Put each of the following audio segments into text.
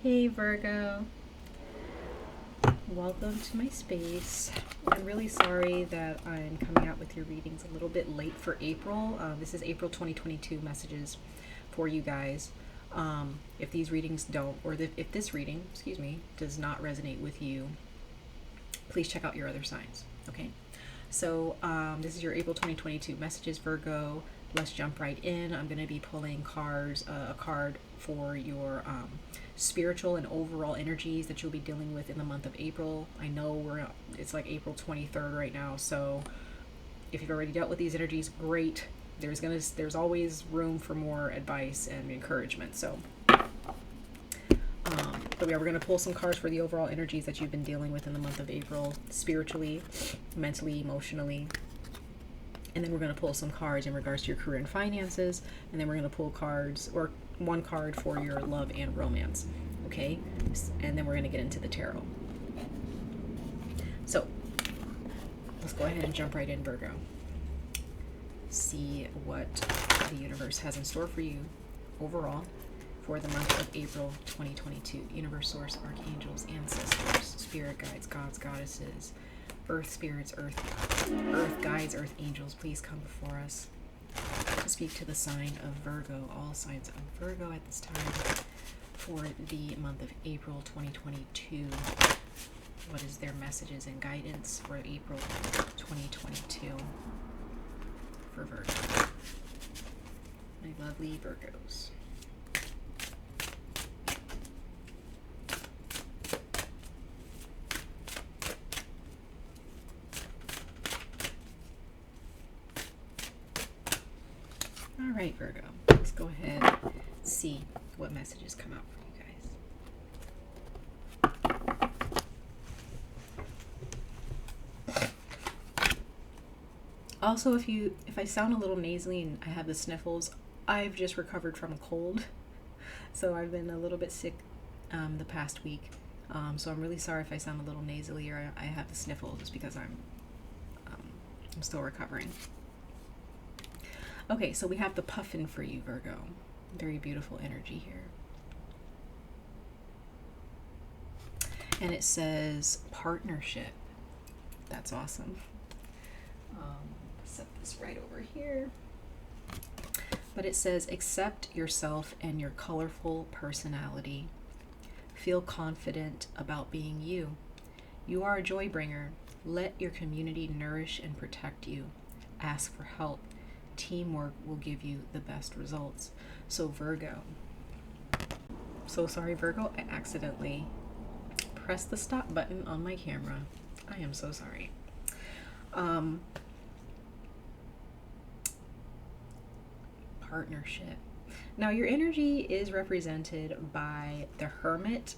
Hey Virgo, welcome to my space. I'm really sorry that I'm coming out with your readings a little bit late for April. This is April 2022 messages for you guys. If these readings don't, or if this reading, excuse me, does not resonate with you, please check out your other signs, okay? So this is your April 2022 messages, Virgo. Let's jump right in. I'm going to be pulling cards, a card for your spiritual and overall energies that you'll be dealing with in the month of April. I know it's like April 23rd right now, so if you've already dealt with these energies, great. There's always room for more advice and encouragement. So but we're going to pull some cards for the overall energies that you've been dealing with in the month of April, spiritually, mentally, emotionally. And then we're going to pull some cards in regards to your career and finances. And then we're going to pull cards, or one card for your love and romance. Okay? And then we're going to get into the tarot. So, let's go ahead and jump right in, Virgo. See what the universe has in store for you overall for the month of April 2022. Universe, source, archangels, ancestors, spirit guides, gods, goddesses, earth spirits, earth guides, earth angels, please come before us to speak to the sign of Virgo, all signs of Virgo at this time for the month of April 2022. What is their messages and guidance for April 2022 for Virgo? My lovely Virgos. All right, Virgo, let's go ahead and see what messages come out for you guys. Also, if I sound a little nasally and I have the sniffles, I've just recovered from a cold. So I've been a little bit sick the past week. So I'm really sorry if I sound a little nasally or I have the sniffles, just because I'm still recovering. Okay, so we have the puffin for you, Virgo. Very beautiful energy here. And it says partnership. That's awesome. Set this right over here. But it says accept yourself and your colorful personality. Feel confident about being you. You are a joy bringer. Let your community nourish and protect you. Ask for help. Teamwork will give you the best results. So Virgo, so sorry Virgo, I accidentally pressed the stop button on my camera. I am so sorry. Partnership. Now your energy is represented by the Hermit,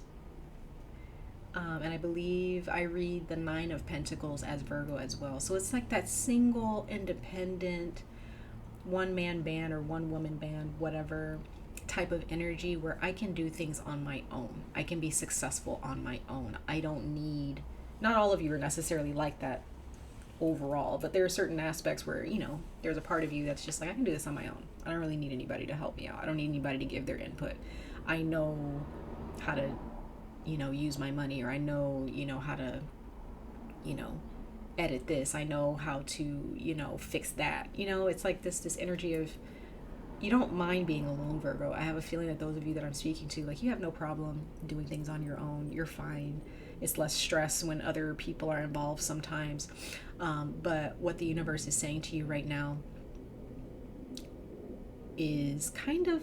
and I believe I read the Nine of Pentacles as Virgo as well. So it's like that single, independent, one-man band or one-woman band, whatever type of energy where I can do things on my own. I can be successful on my own. I don't need, not all of you are necessarily like that overall, but there are certain aspects where, you know, there's a part of you that's just like, I can do this on my own. I don't really need anybody to help me out. I don't need anybody to give their input. I know how to, you know, use my money, or I know, you know, how to, you know, edit this. I know how to, you know, fix that. You know, it's like this energy of, you don't mind being alone, Virgo. I have a feeling that those of you that I'm speaking to, like, you have no problem doing things on your own. You're fine. It's less stress when other people are involved sometimes. But what the universe is saying to you right now is kind of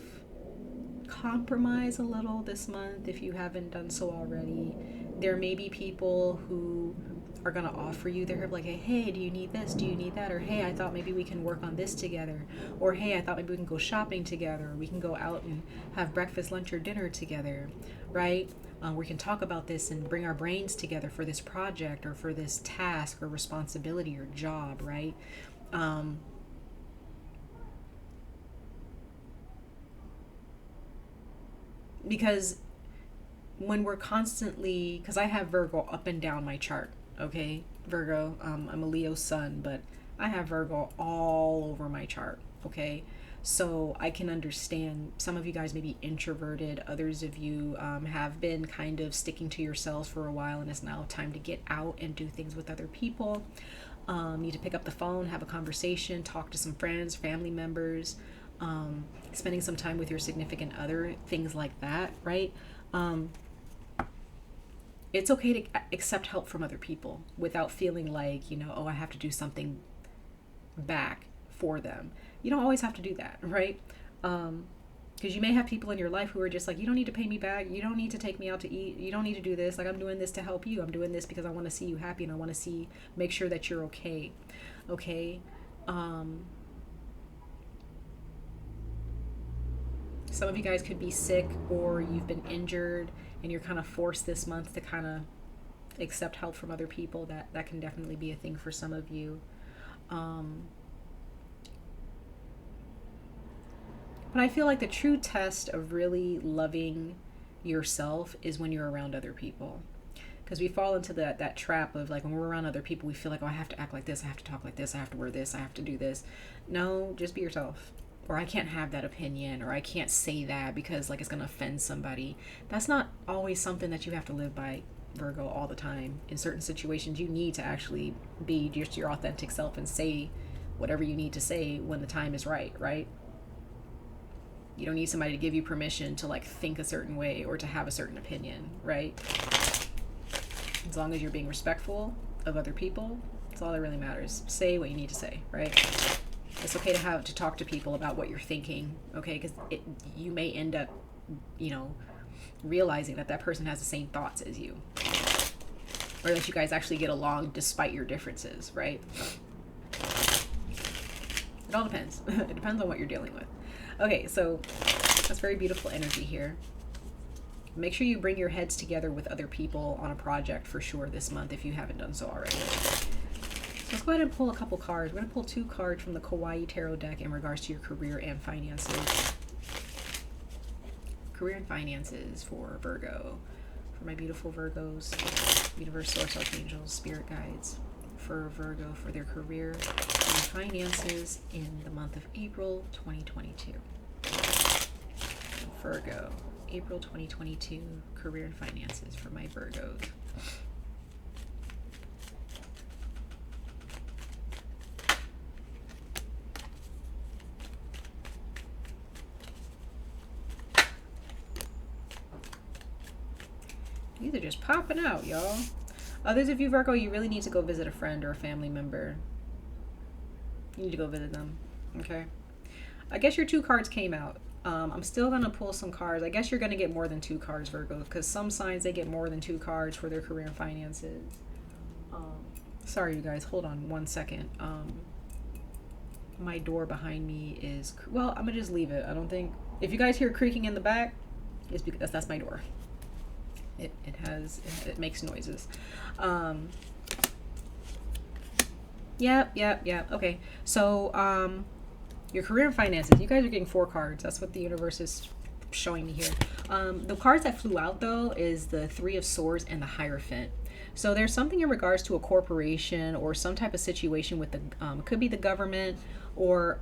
compromise a little this month if you haven't done so already. There may be people who are going to offer you, they're like, hey, do you need this? Do you need that? Or hey, I thought maybe we can work on this together. Or hey, I thought maybe we can go shopping together. Or we can go out and have breakfast, lunch, or dinner together, right? We can talk about this and bring our brains together for this project or for this task or responsibility or job, right? Because when we're constantly, because I have Virgo up and down my chart, okay, Virgo, I'm a Leo sun, but I have Virgo all over my chart, okay? So I can understand some of you guys may be introverted. Others of you have been kind of sticking to yourselves for a while, and it's now time to get out and do things with other people. Need to pick up the phone, have a conversation, talk to some friends, family members, spending some time with your significant other, things like that, right? It's okay to accept help from other people without feeling like, you know, oh, I have to do something back for them. You don't always have to do that, right? Because you may have people in your life who are just like, you don't need to pay me back. You don't need to take me out to eat. You don't need to do this. Like, I'm doing this to help you. I'm doing this because I want to see you happy and I want to make sure that you're okay. Okay. Some of you guys could be sick or you've been injured and you're kind of forced this month to kind of accept help from other people. That can definitely be a thing for some of you. But I feel like the true test of really loving yourself is when you're around other people. Because we fall into that trap of like when we're around other people, we feel like, oh, I have to act like this, I have to talk like this, I have to wear this, I have to do this. No, just be yourself. Or I can't have that opinion, or I can't say that because like it's going to offend somebody. That's not always something that you have to live by, Virgo, all the time. In certain situations, you need to actually be just your authentic self and say whatever you need to say when the time is right, right? You don't need somebody to give you permission to like think a certain way or to have a certain opinion, right? As long as you're being respectful of other people, that's all that really matters. Say what you need to say, right? It's okay to talk to people about what you're thinking, okay? Because you may end up, you know, realizing that person has the same thoughts as you, or that you guys actually get along despite your differences, right? It all depends. It depends on what you're dealing with. Okay, so that's very beautiful energy here. Make sure you bring your heads together with other people on a project for sure this month if you haven't done so already. Let's go ahead and pull a couple cards. We're going to pull 2 cards from the Kawaii Tarot deck in regards to your career and finances. Career and finances for Virgo. For my beautiful Virgos, universe, source, archangels, spirit guides. For Virgo, for their career and finances in the month of April 2022. Virgo, April 2022, career and finances for my Virgos. These are just popping out, y'all. Others of you, Virgo, you really need to go visit a friend or a family member. You need to go visit them, okay? I guess your 2 cards came out. I'm still going to pull some cards. I guess you're going to get more than 2 cards, Virgo, because some signs, they get more than 2 cards for their career and finances. Sorry, you guys. Hold on one second. My door behind me is... Well, I'm going to just leave it. I don't think... If you guys hear creaking in the back, it's because that's my door. It makes noises. Yep. Okay. So, your career and finances. You guys are getting 4 cards. That's what the universe is showing me here. The cards that flew out, though, is the 3 of Swords and the Hierophant. So there's something in regards to a corporation or some type of situation with the, could be the government or,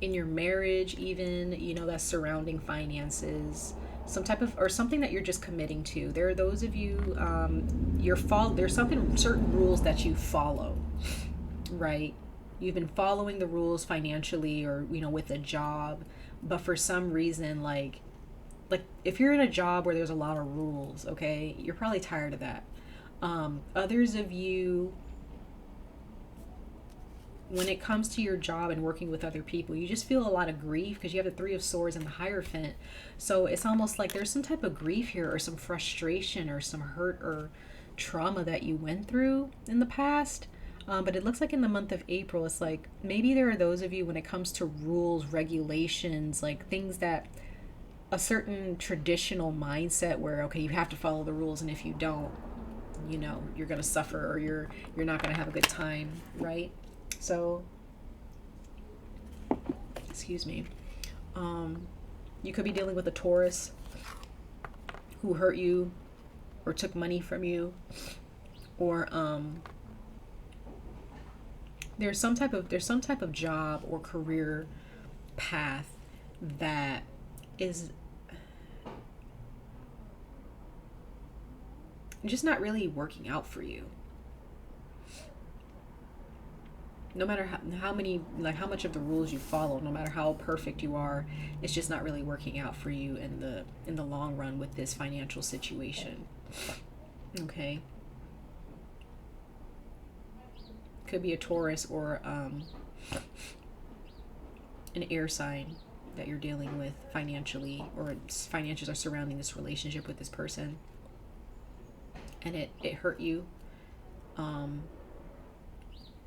in your marriage even, you know, that's surrounding finances. Some type of, or something that you're just committing to. There are those of you, there's certain rules that you follow, right? You've been following the rules financially or, you know, with a job, but for some reason, like if you're in a job where there's a lot of rules, okay, you're probably tired of that. Others of you, when it comes to your job and working with other people, you just feel a lot of grief because you have the 3 of Swords and the Hierophant. So it's almost like there's some type of grief here or some frustration or some hurt or trauma that you went through in the past. But it looks like in the month of April, it's like maybe there are those of you when it comes to rules, regulations, like things that a certain traditional mindset where, okay, you have to follow the rules. And if you don't, you know, you're going to suffer or you're not going to have a good time, right? So, excuse me, you could be dealing with a Taurus who hurt you or took money from you or there's some type of job or career path that is just not really working out for you. No matter how many, like how much of the rules you follow, no matter how perfect you are, it's just not really working out for you in the long run with this financial situation. Okay. Could be a Taurus or an air sign that you're dealing with financially, or finances are surrounding this relationship with this person, and it hurt you.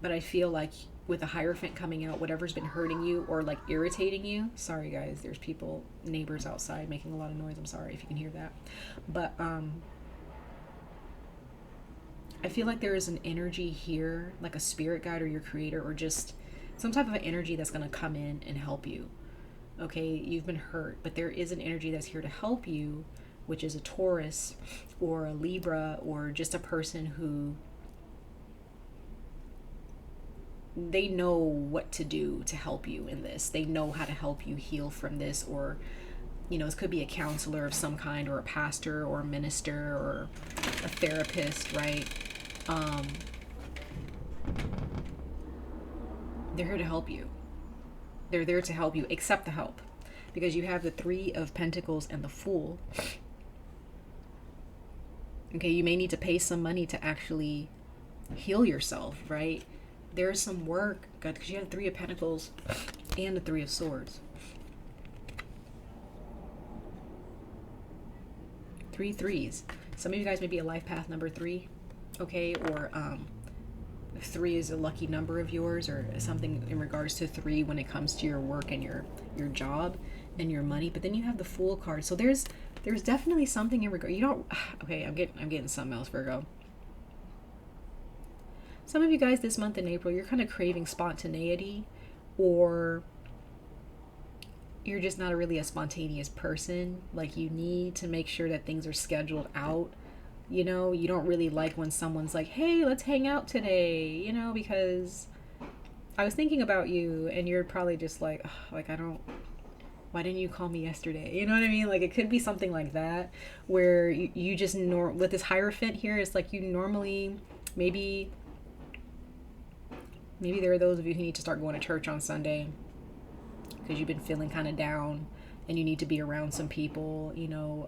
But I feel like with the Hierophant coming out, whatever's been hurting you or like irritating you, sorry guys, there's people, neighbors outside making a lot of noise. I'm sorry if you can hear that. But I feel like there is an energy here, like a spirit guide or your creator, or just some type of an energy that's going to come in and help you. Okay, you've been hurt, but there is an energy that's here to help you, which is a Taurus or a Libra, or just a person who they know what to do to help you in this. They know how to help you heal from this, or you know, it could be a counselor of some kind, or a pastor or a minister or a therapist, right? They're here to help you. They're there to help you. Accept the help, because you have the Three of Pentacles and the Fool. Okay, you may need to pay some money to actually heal yourself, right? There's some work, God, because you have the Three of Pentacles and the Three of Swords. 3 threes. Some of you guys may be a life path number 3, okay? Or 3 is a lucky number of yours, or something in regards to 3 when it comes to your work and your job and your money. But then you have the Fool card. So there's definitely something in regard. You don't. Okay, I'm getting something else, Virgo. Some of you guys this month in April, you're kind of craving spontaneity, or you're just not really a spontaneous person. Like, you need to make sure that things are scheduled out. You know, you don't really like when someone's like, hey, let's hang out today, you know, because I was thinking about you, and you're probably just like, I don't, why didn't you call me yesterday? You know what I mean? Like, it could be something like that, where you just, with this Hierophant here, it's like you normally, maybe there are those of you who need to start going to church on Sunday because you've been feeling kind of down, and you need to be around some people, you know,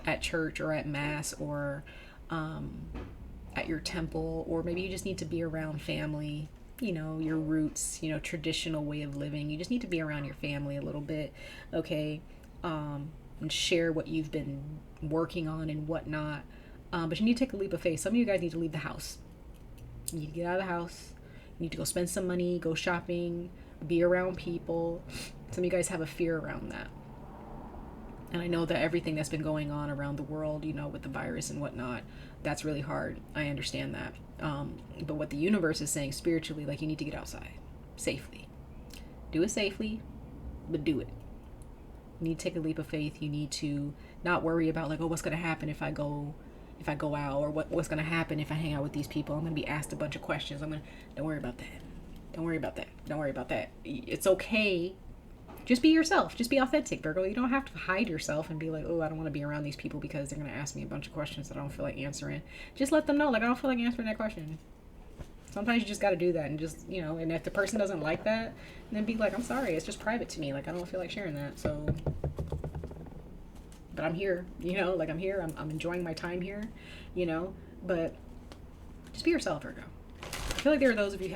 at church or at mass, or at your temple, or maybe you just need to be around family, you know, your roots, you know, traditional way of living. You just need to be around your family a little bit, okay, and share what you've been working on and whatnot. But you need to take a leap of faith. Some of you guys need to leave the house. You need to get out of the house. You need to go spend some money, go shopping, be around people. Some of you guys have a fear around that. And I know that everything that's been going on around the world, you know, with the virus and whatnot, that's really hard. I understand that. But what the universe is saying spiritually, like, you need to get outside safely. Do it safely, but do it. You need to take a leap of faith. You need to not worry about, like, oh, what's going to happen if I go out, or what's going to happen if I hang out with these people. I'm going to be asked a bunch of questions. Don't worry about that. Don't worry about that. Don't worry about that. It's okay. Just be yourself. Just be authentic, Virgo. You don't have to hide yourself and be like, oh, I don't want to be around these people because they're going to ask me a bunch of questions that I don't feel like answering. Just let them know, like, I don't feel like answering that question. Sometimes you just got to do that, and just, you know, and if the person doesn't like that, then be like, I'm sorry, it's just private to me. Like, I don't feel like sharing that. So, but I'm here, you know, like, I'm here. I'm enjoying my time here, you know, but just be yourself, Virgo. I feel like there are those of you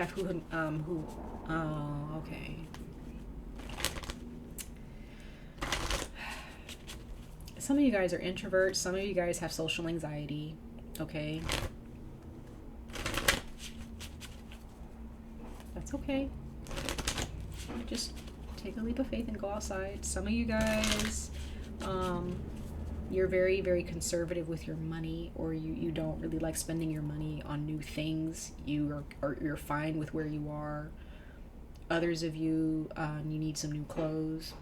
okay. Some of you guys are introverts. Some of you guys have social anxiety, okay? That's okay. Just take a leap of faith and go outside. Some of you guys, you're very, very conservative with your money, or you don't really like spending your money on new things. You're fine with where you are. Others of you, you need some new clothes.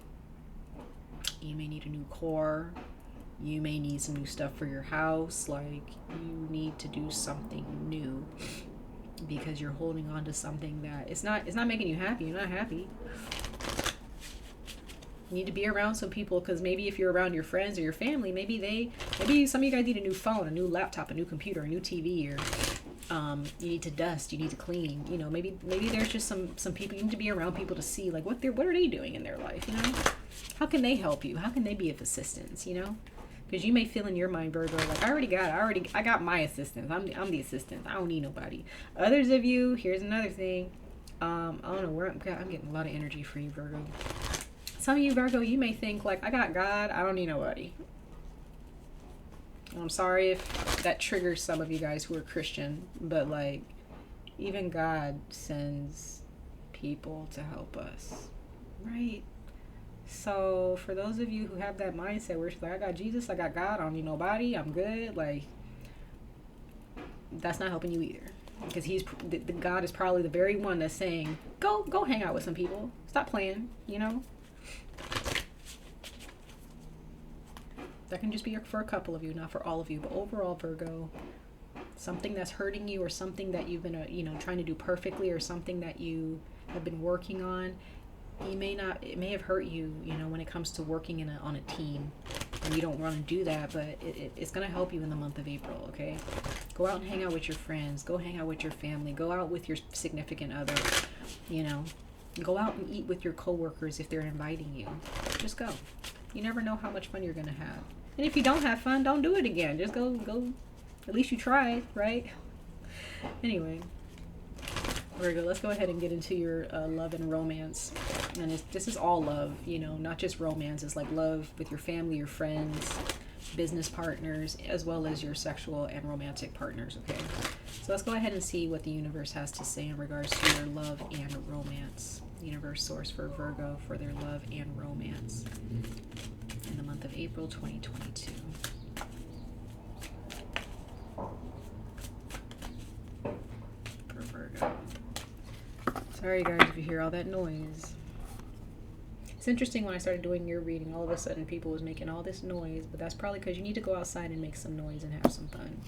You may need a new car. You may need some new stuff for your house. Like, you need to do something new. because you're holding on to something that it's not making you happy. You're not happy. You need to be around some people, because maybe if you're around your friends or your family, maybe some of you guys need a new phone, a new laptop, a new computer, a new TV, or you need to dust, you need to clean. You know, maybe there's just some people you need to be around, people to see like what are they doing in their life. You know, how can they help you? How can they be of assistance? You know, because you may feel in your mind, Virgo, like I got my assistance. I'm the assistant. I don't need nobody. Others of you, here's another thing. I don't know where I'm getting a lot of energy for you, Virgo. Some of you, Virgo, you may think like, I got God, I don't need nobody. I'm sorry if that triggers some of you guys who are Christian, but like, even God sends people to help us, right? So for those of you who have that mindset where it's like, I got Jesus, I got God, I don't need nobody, I'm good, like, that's not helping you either. Because the God is probably the very one that's saying, go hang out with some people, stop playing, you know? That can just be for a couple of you, not for all of you. But overall, Virgo, something that's hurting you, or something that you've been, trying to do perfectly, or something that you have been working on, it may have hurt you, when it comes to working on a team. And you don't want to do that, but it's going to help you in the month of April, okay? Go out and hang out with your friends. Go hang out with your family. Go out with your significant other, Go out and eat with your coworkers if they're inviting you. Just go. You never know how much fun you're going to have. And if you don't have fun, don't do it again. Just go. At least you tried, right? Anyway, Virgo, let's go ahead and get into your love and romance. And this is all love, not just romance. It's like love with your family, your friends, business partners, as well as your sexual and romantic partners, okay? So let's go ahead and see what the universe has to say in regards to your love and romance. Universe source for Virgo for their love and romance in the month of April 2022. For Virgo. Sorry guys if you hear all that noise. It's interesting, when I started doing your reading, all of a sudden people was making all this noise, but that's probably because you need to go outside and make some noise and have some fun,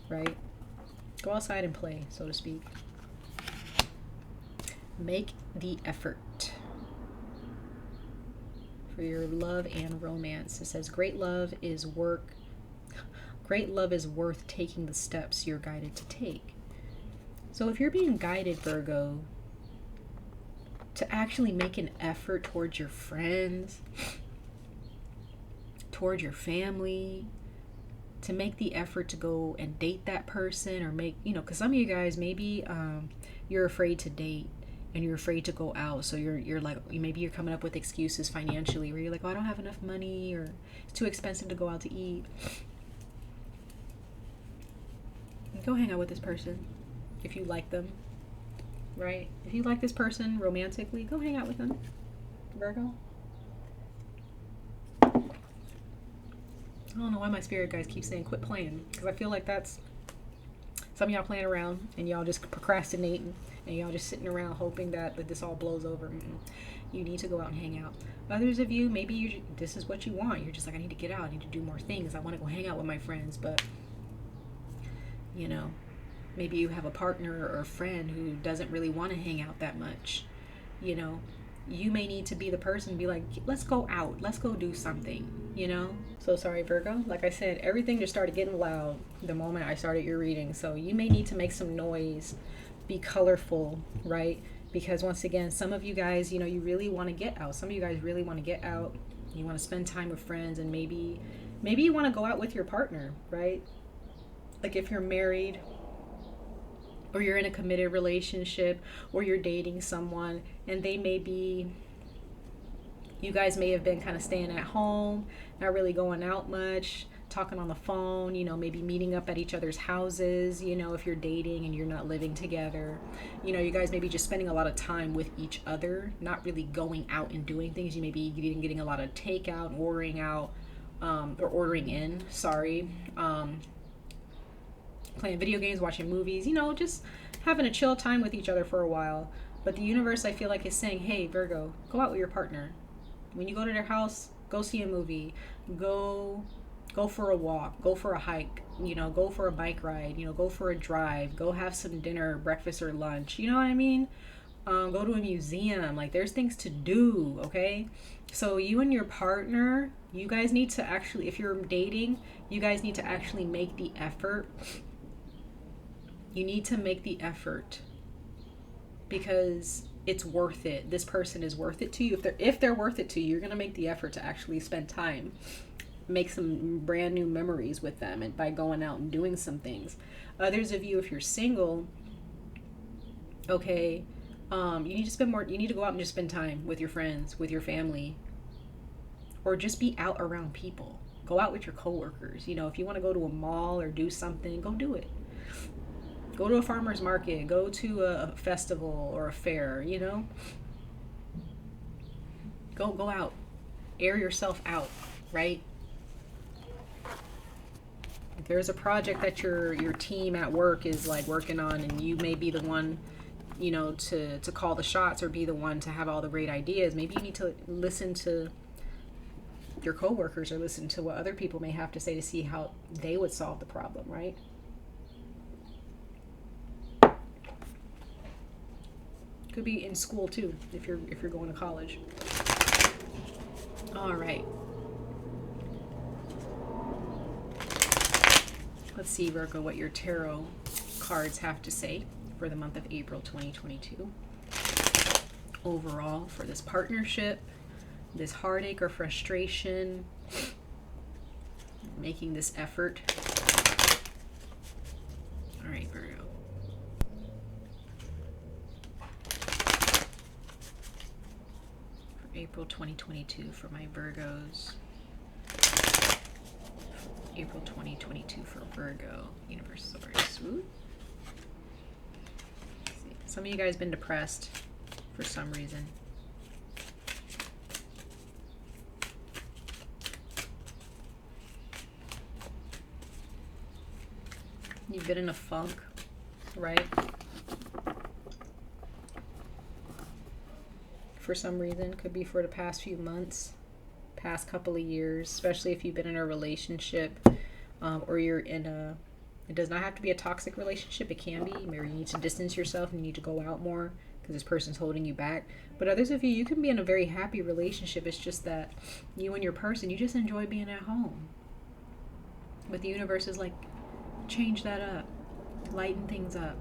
right? Go outside and play, so to speak. Make the effort for your love and romance. It says, great love is worth taking the steps you're guided to take. So if you're being guided, Virgo, to actually make an effort towards your friends, towards your family, to make the effort to go and date that person, or make, because some of you guys, maybe you're afraid to date and you're afraid to go out. So you're like, maybe you're coming up with excuses financially, where you're like, oh, I don't have enough money, or it's too expensive to go out to eat. Go hang out with this person if you like them. Right? If you like this person romantically, go hang out with them, Virgo. I don't know why my spirit guys keep saying quit playing, because I feel like that's some of y'all playing around and y'all just procrastinating and y'all just sitting around hoping that this all blows over. You need to go out and hang out. Others of you, maybe this is what you want. You're just like, I need to get out. I need to do more things. I want to go hang out with my friends, but maybe you have a partner or a friend who doesn't really want to hang out that much. You may need to be the person to be like, let's go out, let's go do something, So sorry, Virgo. Like I said, everything just started getting loud the moment I started your reading. So you may need to make some noise, be colorful, right? Because once again, some of you guys, you really want to get out. Some of you guys really want to get out. You want to spend time with friends, and maybe you want to go out with your partner, right? Like if you're married, or you're in a committed relationship, or you're dating someone, and you guys may have been kind of staying at home, not really going out much, talking on the phone, maybe meeting up at each other's houses, if you're dating and you're not living together. You guys may be just spending a lot of time with each other, not really going out and doing things. You may be getting a lot of takeout, ordering out, or ordering in, playing video games, watching movies, just having a chill time with each other for a while. But the universe, I feel like, is saying, hey, Virgo, go out with your partner. When you go to their house, go see a movie, go Go for a walk, go for a hike, go for a bike ride, go for a drive, go have some dinner, breakfast, or lunch. You know what I mean? Go to a museum. Like, there's things to do, okay? So you and your partner, you guys need to actually, if you're dating, you guys need to actually make the effort. You need to make the effort because it's worth it. This person is worth it to you. If they're worth it to you, you're going to make the effort to actually spend time, make some brand new memories with them, and by going out and doing some things. Others of you, if you're single, okay, you need to go out and just spend time with your friends, with your family, or just be out around people. Go out with your coworkers. If you want to go to a mall or do something, go do it. Go to a farmer's market, go to a festival or a fair, Go out. Air yourself out, right? If there's a project that your team at work is like working on, and you may be the one, to call the shots or be the one to have all the great ideas, maybe you need to listen to your coworkers or listen to what other people may have to say to see how they would solve the problem, right? Could be in school too, if you're going to college. All right. Let's see, Virgo, what your tarot cards have to say for the month of April 2022. Overall, for this partnership, this heartache or frustration, making this effort. All right, Virgo. April 2022 for my Virgos. April 2022 for Virgo, Universe Source. Ooh. Some of you guys been depressed for some reason. You've been in a funk, right? For some reason, could be for the past few months, past couple of years, especially if you've been in a relationship, or you're in it does not have to be a toxic relationship. It can be. Maybe you need to distance yourself and you need to go out more because this person's holding you back. But others of you, you can be in a very happy relationship. It's just that you and your person, you just enjoy being at home. But the universe is like, change that up, lighten things up,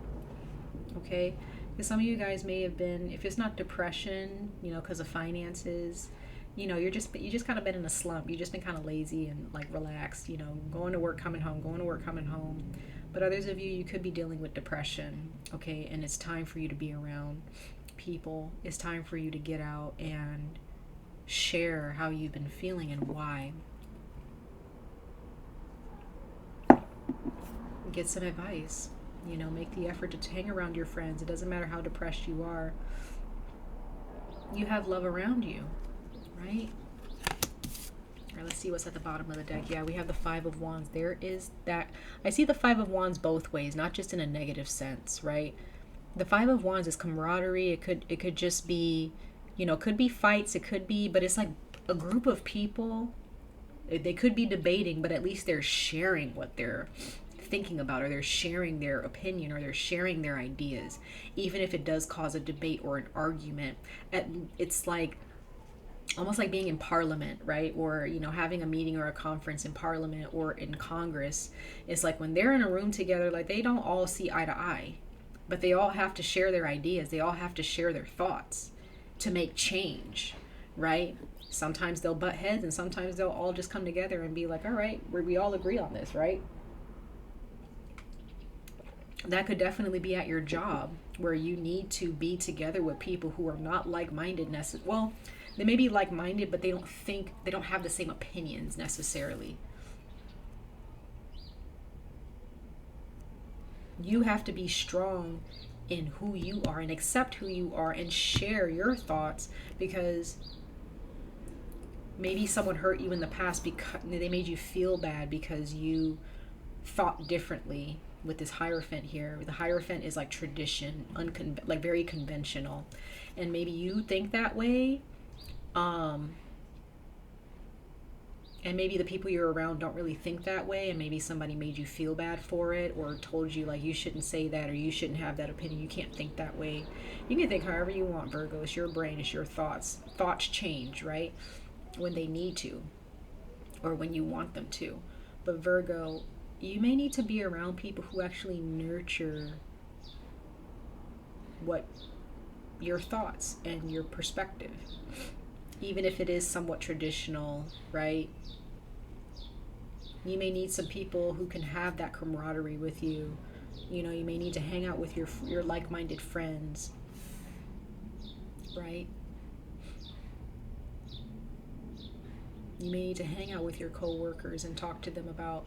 okay? Because some of you guys may have been, if it's not depression, because of finances, you just kind of been in a slump. You just been kind of lazy and like relaxed, going to work, coming home, going to work, coming home. But others of you, you could be dealing with depression, okay? And it's time for you to be around people. It's time for you to get out and share how you've been feeling and why. Get some advice. Make the effort to hang around your friends. It doesn't matter how depressed you are. You have love around you, right? All right, let's see what's at the bottom of the deck. Yeah, we have the Five of Wands. There is that. I see the Five of Wands both ways, not just in a negative sense, right? The Five of Wands is camaraderie. It could just be, could be fights. It could be, but it's like a group of people. They could be debating, but at least they're sharing what they're thinking about, or they're sharing their opinion, or they're sharing their ideas, even if it does cause a debate or an argument. It's like almost like being in parliament, right? Or having a meeting or a conference in parliament or in Congress. It's like when they're in a room together, like they don't all see eye to eye, but they all have to share their ideas. They all have to share their thoughts to make change, right? Sometimes they'll butt heads, and sometimes they'll all just come together and be like, all right, we all agree on this, right? That could definitely be at your job, where you need to be together with people who are not like-minded necessarily. Well, they may be like-minded, but they don't have the same opinions necessarily. You have to be strong in who you are and accept who you are and share your thoughts, because maybe someone hurt you in the past because they made you feel bad because you thought differently. With this Hierophant here, the Hierophant is like tradition, like very conventional, and maybe you think that way, and And maybe the people you're around don't really think that way, and maybe somebody made you feel bad for it, or told you like you shouldn't say that, or you shouldn't have that opinion, you can't think that way. You can think however you want, Virgo. It's your brain, it's your thoughts change, right, when they need to, or when you want them to. But Virgo, you may need to be around people who actually nurture what your thoughts and your perspective, even if it is somewhat traditional, right? You may need some people who can have that camaraderie with you. You know, you may need to hang out with your like-minded friends, right? You may need to hang out with your co-workers and talk to them about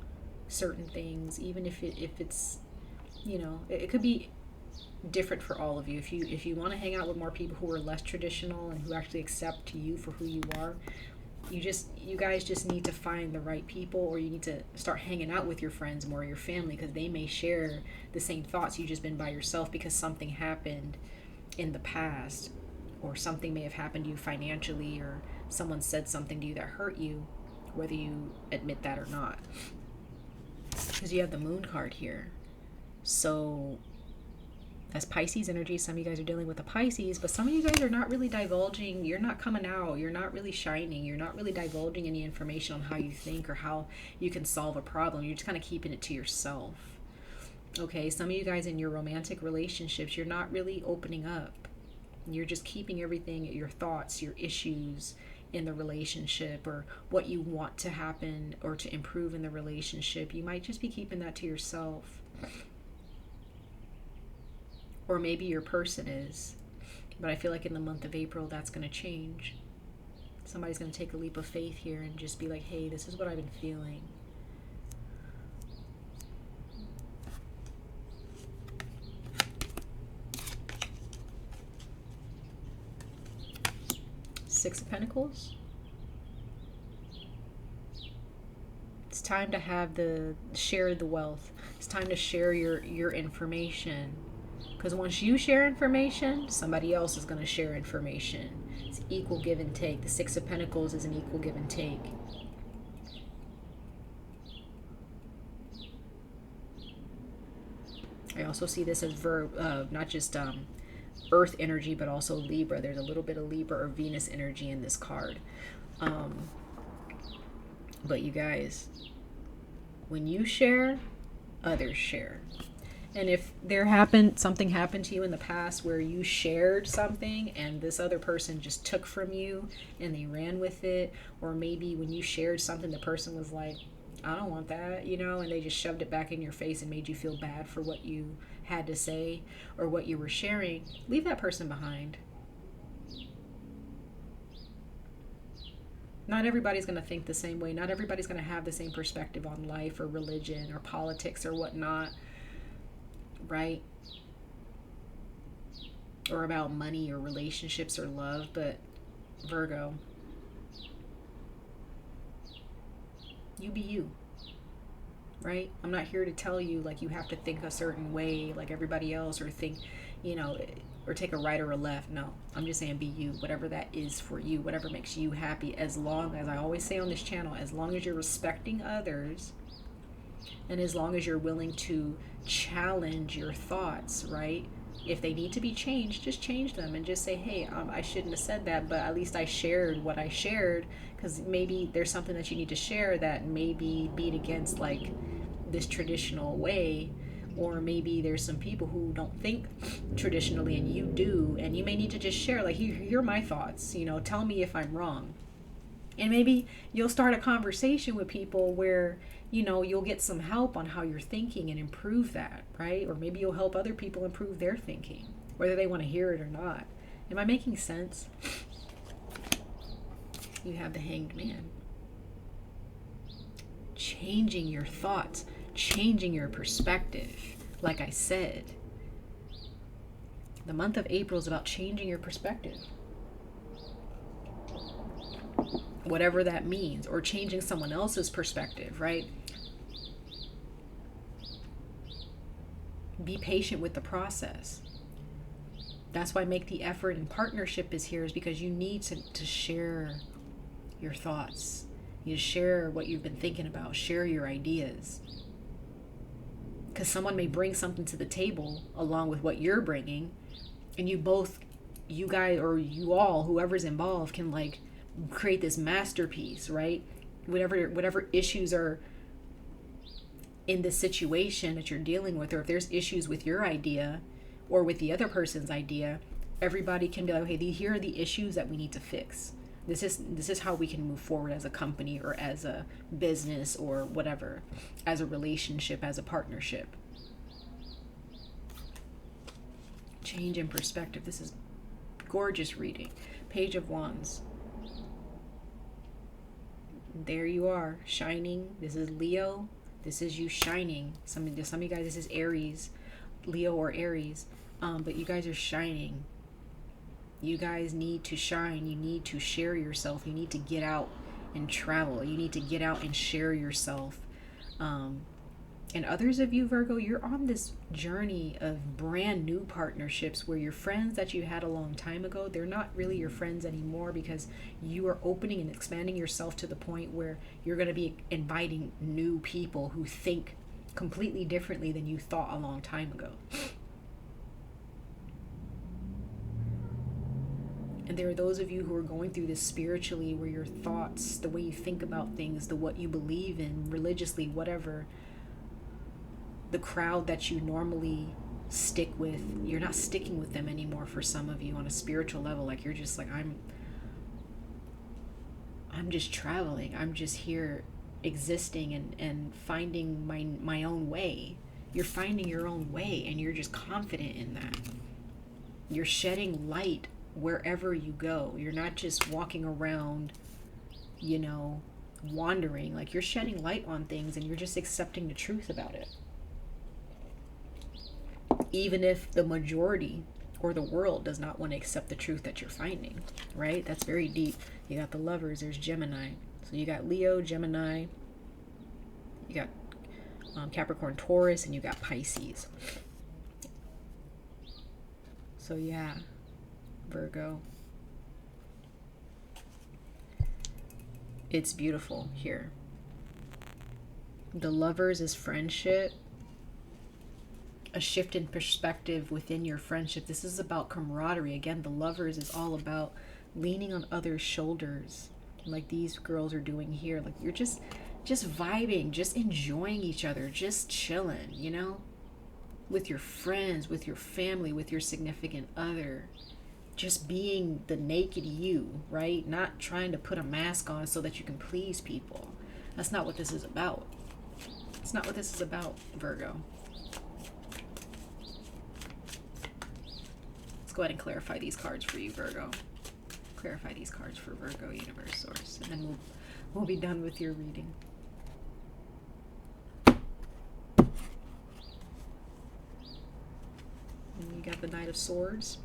certain things, even if it's, you know, it could be different for all of you. If you want to hang out with more people who are less traditional and who actually accept you for who you are, you guys just need to find the right people, or you need to start hanging out with your friends more, your family, because they may share the same thoughts. You've just been by yourself because something happened in the past, or something may have happened to you financially, or someone said something to you that hurt you, whether you admit that or not, because you have the Moon card here. So that's Pisces energy. Some of you guys are dealing with the Pisces, but some of you guys are not really divulging. You're not coming out. You're not really shining. You're not really divulging any information on how you think or how you can solve a problem. You're just kind of keeping it to yourself. Okay, some of you guys in your romantic relationships, you're not really opening up. You're just keeping everything, your thoughts, your issues in the relationship, or what you want to happen or to improve in the relationship. You might just be keeping that to yourself. Or maybe your person is. But I feel like in the month of April, that's going to change. Somebody's going to take a leap of faith here and just be like, hey, this is what I've been feeling. Six of Pentacles. It's time to have share the wealth. It's time to share your information. Because once you share information, somebody else is going to share information. It's equal give and take. The Six of Pentacles is an equal give and take. I also see this as not just Earth energy, but also Libra. There's a little bit of Libra or Venus energy in this card. But you guys, when you share, others share. And if something happened to you in the past where you shared something and this other person just took from you and they ran with it, or maybe when you shared something, the person was like, I don't want that, you know, and they just shoved it back in your face and made you feel bad for what you had to say or what you were sharing, leave that person behind. Not everybody's going to think the same way. Not everybody's going to have the same perspective on life or religion or politics or whatnot. Right? Or about money or relationships or love. But Virgo, you be you. Right? I'm not here to tell you like you have to think a certain way like everybody else, or think, you know, or take a right or a left. No, I'm just saying be you, whatever that is for you, whatever makes you happy, as long as, I always say on this channel, as long as you're respecting others, and as long as you're willing to challenge your thoughts, right? If they need to be changed, just change them and just say, hey, I shouldn't have said that, but at least I shared what I shared, because maybe there's something that you need to share that maybe beat against like this traditional way, or maybe there's some people who don't think traditionally and you do, and you may need to just share, like, here are my thoughts, you know, tell me if I'm wrong. And maybe you'll start a conversation with people where, you know, you'll get some help on how you're thinking and improve that, right? Or maybe you'll help other people improve their thinking, whether they want to hear it or not. Am I making sense? You have the Hanged Man. Changing your thoughts, changing your perspective. Like I said, the month of April is about changing your perspective. Whatever that means, or changing someone else's perspective, right? Be patient with the process. That's why make the effort, and partnership is here, is because you need to share your thoughts You share what you've been thinking about, share your ideas. Because someone may bring something to the table along with what you're bringing, and you guys, or you all, whoever's involved, can like create this masterpiece, right? Whatever issues are in the situation that you're dealing with, or if there's issues with your idea or with the other person's idea, everybody can be like, okay, here are the issues that we need to fix. This is how we can move forward as a company or as a business or whatever, as a relationship, as a partnership. Change in perspective. This is gorgeous reading. Page of Wands. There you are, shining. This is Leo. This is you shining. Some of you guys, this is Aries, Leo or Aries. But you guys are shining. You guys need to shine. You need to share yourself. You need to get out and travel. You need to get out and share yourself. And others of you, Virgo, you're on this journey of brand new partnerships where your friends that you had a long time ago, they're not really your friends anymore, because you are opening and expanding yourself to the point where you're going to be inviting new people who think completely differently than you thought a long time ago. And there are those of you who are going through this spiritually, where your thoughts, the way you think about things, what you believe in religiously, whatever, the crowd that you normally stick with, you're not sticking with them anymore. For some of you, on a spiritual level, like you're just like, I'm just traveling. I'm just here existing and finding my own way. You're finding your own way, and you're just confident in that. You're shedding light wherever you go. You're not just walking around, wandering. Like, you're shedding light on things, and you're just accepting the truth about it. Even if the majority or the world does not want to accept the truth that you're finding, right? That's very deep. You got the Lovers, there's Gemini. So you got Leo, Gemini, you got Capricorn, Taurus, and you got Pisces. So yeah, Virgo. It's beautiful here. The Lovers is friendship. A shift in perspective within your friendship. This is about camaraderie. Again, the Lovers is all about leaning on others' shoulders, like these girls are doing here. Like, you're just vibing, just enjoying each other, just chilling, with your friends, with your family, with your significant other. Just being the naked you, right? Not trying to put a mask on so that you can please people. That's not what this is about. It's not what this is about, Virgo. Go ahead and clarify these cards for you, Virgo. Clarify these cards for Virgo, Universe, Source, and then we'll be done with your reading. And you got the Knight of Swords.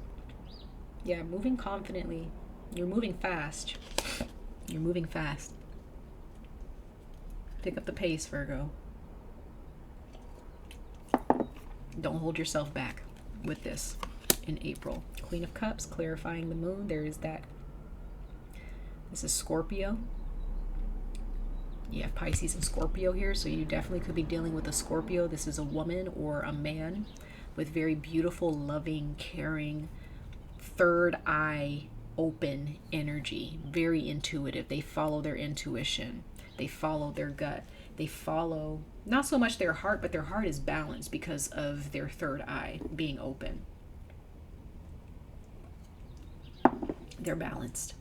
Yeah, moving confidently. You're moving fast. You're moving fast. Pick up the pace, Virgo. Don't hold yourself back with this. In April. Queen of Cups, clarifying the moon. There is that. This is Scorpio. You have Pisces and Scorpio here, so you definitely could be dealing with a Scorpio. This is a woman or a man with very beautiful, loving, caring, third eye open energy. Very intuitive. They follow their intuition. They follow their gut. They follow not so much their heart, but their heart is balanced because of their third eye being open. They're balanced.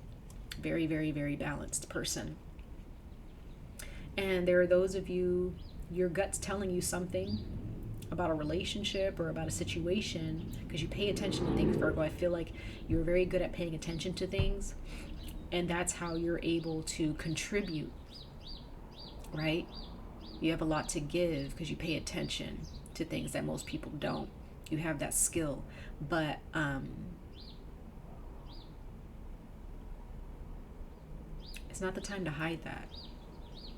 Very, very, very balanced person. And there are those of you, your gut's telling you something about a relationship or about a situation, because you pay attention to things, Virgo. I feel like you're very good at paying attention to things, and that's how you're able to contribute, right? You have a lot to give because you pay attention to things that most people don't. You have that skill, but it's not the time to hide that.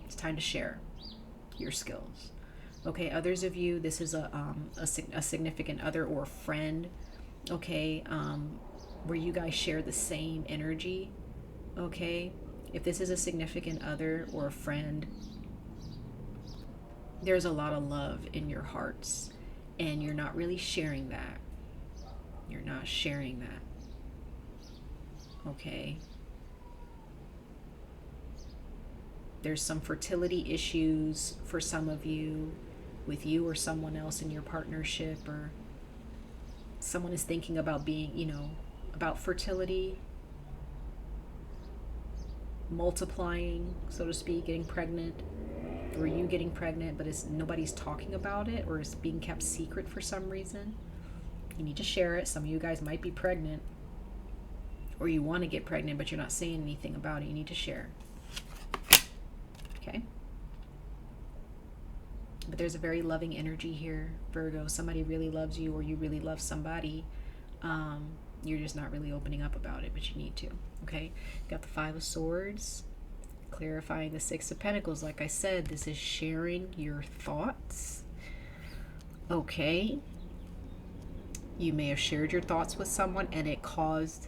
It's time to share your skills. Okay, others of you, this is a significant other or friend, okay, where you guys share the same energy, okay? If this is a significant other or a friend, there's a lot of love in your hearts, and you're not really sharing that. You're not sharing that. Okay? There's some fertility issues for some of you with you or someone else in your partnership, or someone is thinking about being, about fertility, multiplying, so to speak, getting pregnant, or you getting pregnant, but nobody's talking about it, or it's being kept secret for some reason. You need to share it. Some of you guys might be pregnant, or you want to get pregnant, but you're not saying anything about it. You need to share. Okay? But there's a very loving energy here, Virgo. Somebody really loves you, or you really love somebody. You're just not really opening up about it, but you need to. Okay? Got the Five of Swords, clarifying the Six of Pentacles. Like I said, this is sharing your thoughts. Okay? You may have shared your thoughts with someone and it caused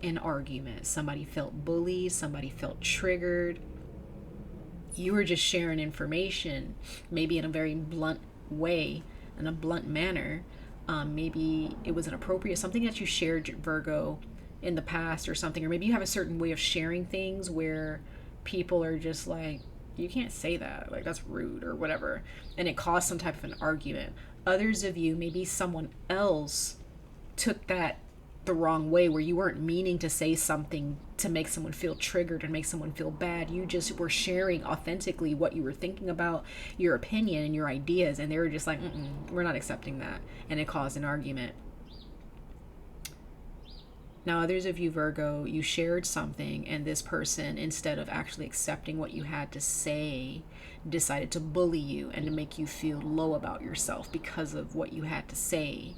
an argument. Somebody felt bullied, somebody felt triggered. You were just sharing information, maybe in a very blunt way, in a blunt manner. Maybe it was inappropriate, something that you shared, Virgo, in the past or something. Or maybe you have a certain way of sharing things where people are just like, you can't say that, like that's rude or whatever. And it caused some type of an argument. Others of you, maybe someone else took that the wrong way, where you weren't meaning to say something to make someone feel triggered and make someone feel bad. You just were sharing authentically what you were thinking about, your opinion and your ideas, and they were just like, we're not accepting that, and it caused an argument. Now, others of you, Virgo, you shared something, and this person, instead of actually accepting what you had to say, decided to bully you and to make you feel low about yourself because of what you had to say.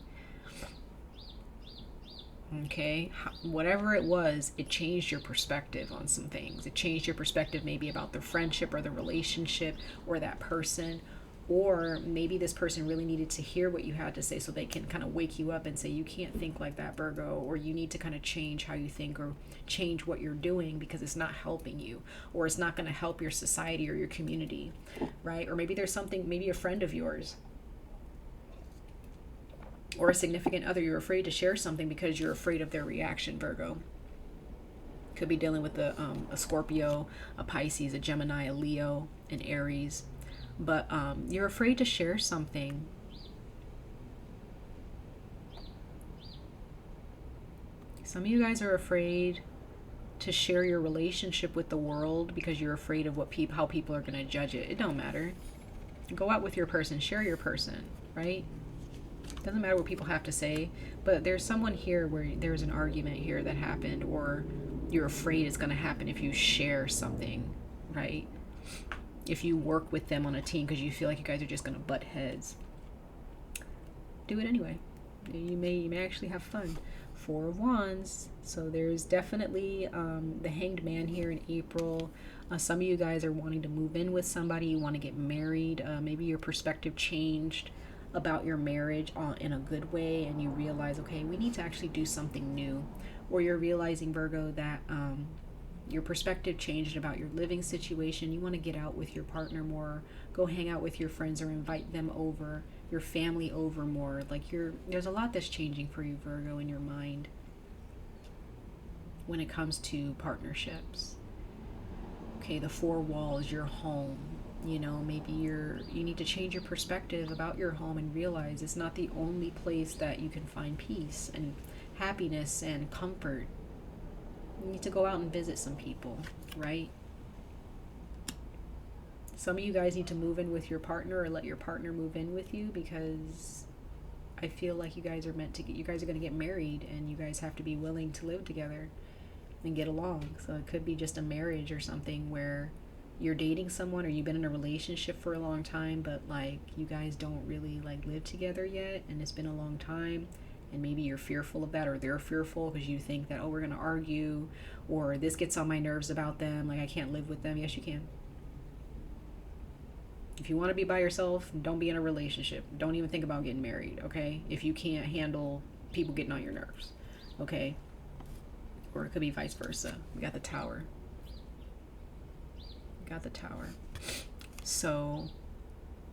Okay, whatever it was, it changed your perspective on some things. It changed your perspective maybe about the friendship or the relationship or that person, or maybe this person really needed to hear what you had to say so they can kind of wake you up and say, you can't think like that, Virgo, or you need to kind of change how you think or change what you're doing because it's not helping you, or it's not going to help your society or your community, right? Or maybe there's something, maybe a friend of yours or a significant other, you're afraid to share something because you're afraid of their reaction, Virgo. Could be dealing with a Scorpio, a Pisces, a Gemini, a Leo, an Aries. But you're afraid to share something. Some of you guys are afraid to share your relationship with the world because you're afraid of how people are going to judge it. It don't matter. Go out with your person, share your person, right? Doesn't matter what people have to say, but there's someone here where there's an argument here that happened, or you're afraid it's going to happen if you share something, right? If you work with them on a team because you feel like you guys are just going to butt heads. Do it anyway. You may actually have fun. Four of Wands. So there's definitely the Hanged Man here in April. Some of you guys are wanting to move in with somebody. You want to get married. Maybe your perspective changed about your marriage in a good way, and you realize, okay, we need to actually do something new. Or you're realizing, Virgo, that your perspective changed about your living situation. You want to get out with your partner more, go hang out with your friends, or invite them over, your family over more. Like there's a lot that's changing for you, Virgo, in your mind when it comes to partnerships. Okay, the four walls, your home. Maybe you need to change your perspective about your home and realize it's not the only place that you can find peace and happiness and comfort. You need to go out and visit some people, right? Some of you guys need to move in with your partner, or let your partner move in with you, because I feel like you guys are going to get married, and you guys have to be willing to live together and get along. So it could be just a marriage or something where you're dating someone, or you've been in a relationship for a long time, but like you guys don't really like live together yet, and it's been a long time, and maybe you're fearful of that, or they're fearful because you think that, oh, we're gonna argue, or this gets on my nerves about them, like I can't live with them. Yes, you can. If you want to be by yourself, don't be in a relationship. Don't even think about getting married, okay? If you can't handle people getting on your nerves, okay? Or it could be vice versa. We got the Tower. got the Tower. So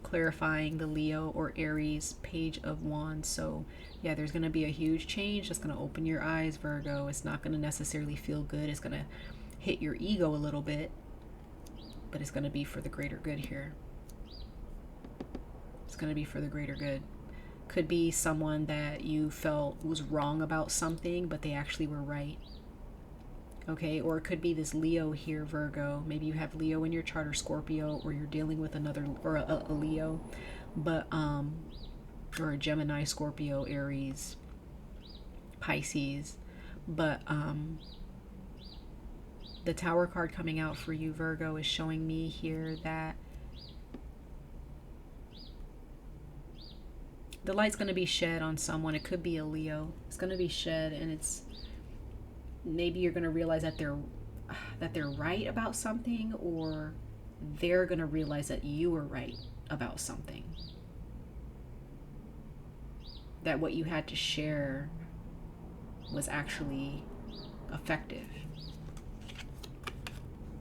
clarifying the Leo or Aries Page of Wands. So yeah, there's going to be a huge change that's going to open your eyes, Virgo. It's not going to necessarily feel good. It's going to hit your ego a little bit, but it's going to be for the greater good here. It's going to be for the greater good. Could be someone that you felt was wrong about something, but they actually were right. Okay, or it could be this Leo here, Virgo. Maybe you have Leo in your chart, or Scorpio, or you're dealing with another, or a Leo, but or a Gemini, Scorpio, Aries, Pisces. But the Tower card coming out for you, Virgo, is showing me here that the light's going to be shed on someone. It could be a Leo. It's going to be shed, and it's maybe you're going to realize that they're right about something, or they're going to realize that you were right about something. That what you had to share was actually effective.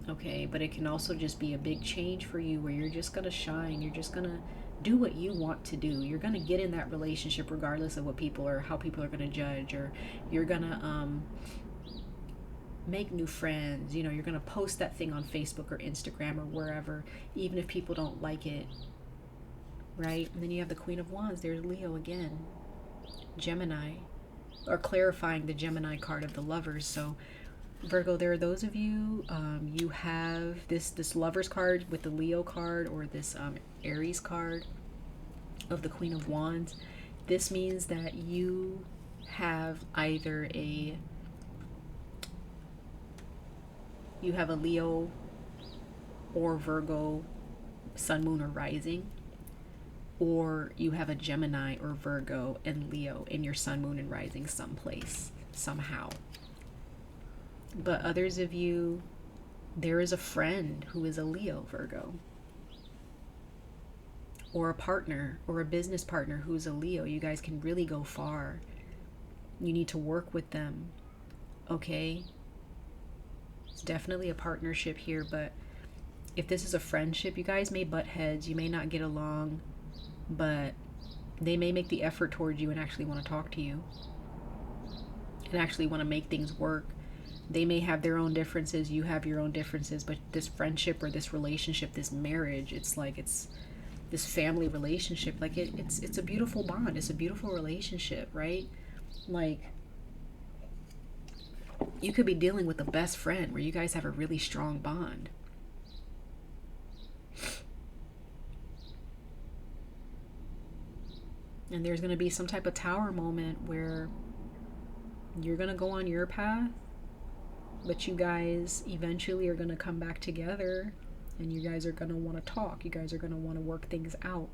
Okay, but it can also just be a big change for you where you're just going to shine. You're just going to do what you want to do. You're going to get in that relationship regardless of what people or how people are going to judge, or you're going to make new friends. You know, you're going to post that thing on Facebook or Instagram or wherever, even if people don't like it, right? And then you have the Queen of Wands. There's Leo again, Gemini, or clarifying the Gemini card of the Lovers. So Virgo, there are those of you, you have this Lovers card with the Leo card, or this Aries card of the Queen of Wands. This means that you have either a Leo or Virgo sun, moon, or rising, or you have a Gemini or Virgo and Leo in your sun, moon, and rising someplace, somehow. But others of you, there is a friend who is a Leo, Virgo, or a partner or a business partner who's a Leo. You guys can really go far. You need to work with them, okay? It's definitely a partnership here, but if this is a friendship, you guys may butt heads. You may not get along, but they may make the effort towards you and actually want to talk to you and actually want to make things work. They may have their own differences, you have your own differences, but this friendship or this relationship, this marriage, it's like it's this family relationship. Like it's a beautiful bond. It's a beautiful relationship, right? Like you could be dealing with a best friend where you guys have a really strong bond. And there's going to be some type of Tower moment where you're going to go on your path, but you guys eventually are going to come back together, and you guys are going to want to talk. You guys are going to want to work things out.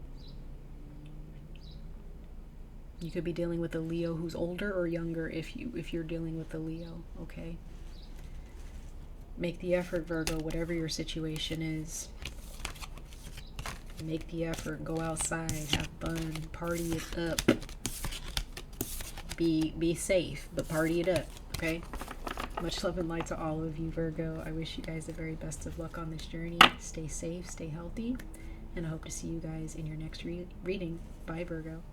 You could be dealing with a Leo who's older or younger if you're dealing with a Leo, okay? Make the effort, Virgo, whatever your situation is. Make the effort. Go outside, have fun, party it up. Be safe, but party it up, okay? Much love and light to all of you, Virgo. I wish you guys the very best of luck on this journey. Stay safe, stay healthy, and I hope to see you guys in your next reading. Bye, Virgo.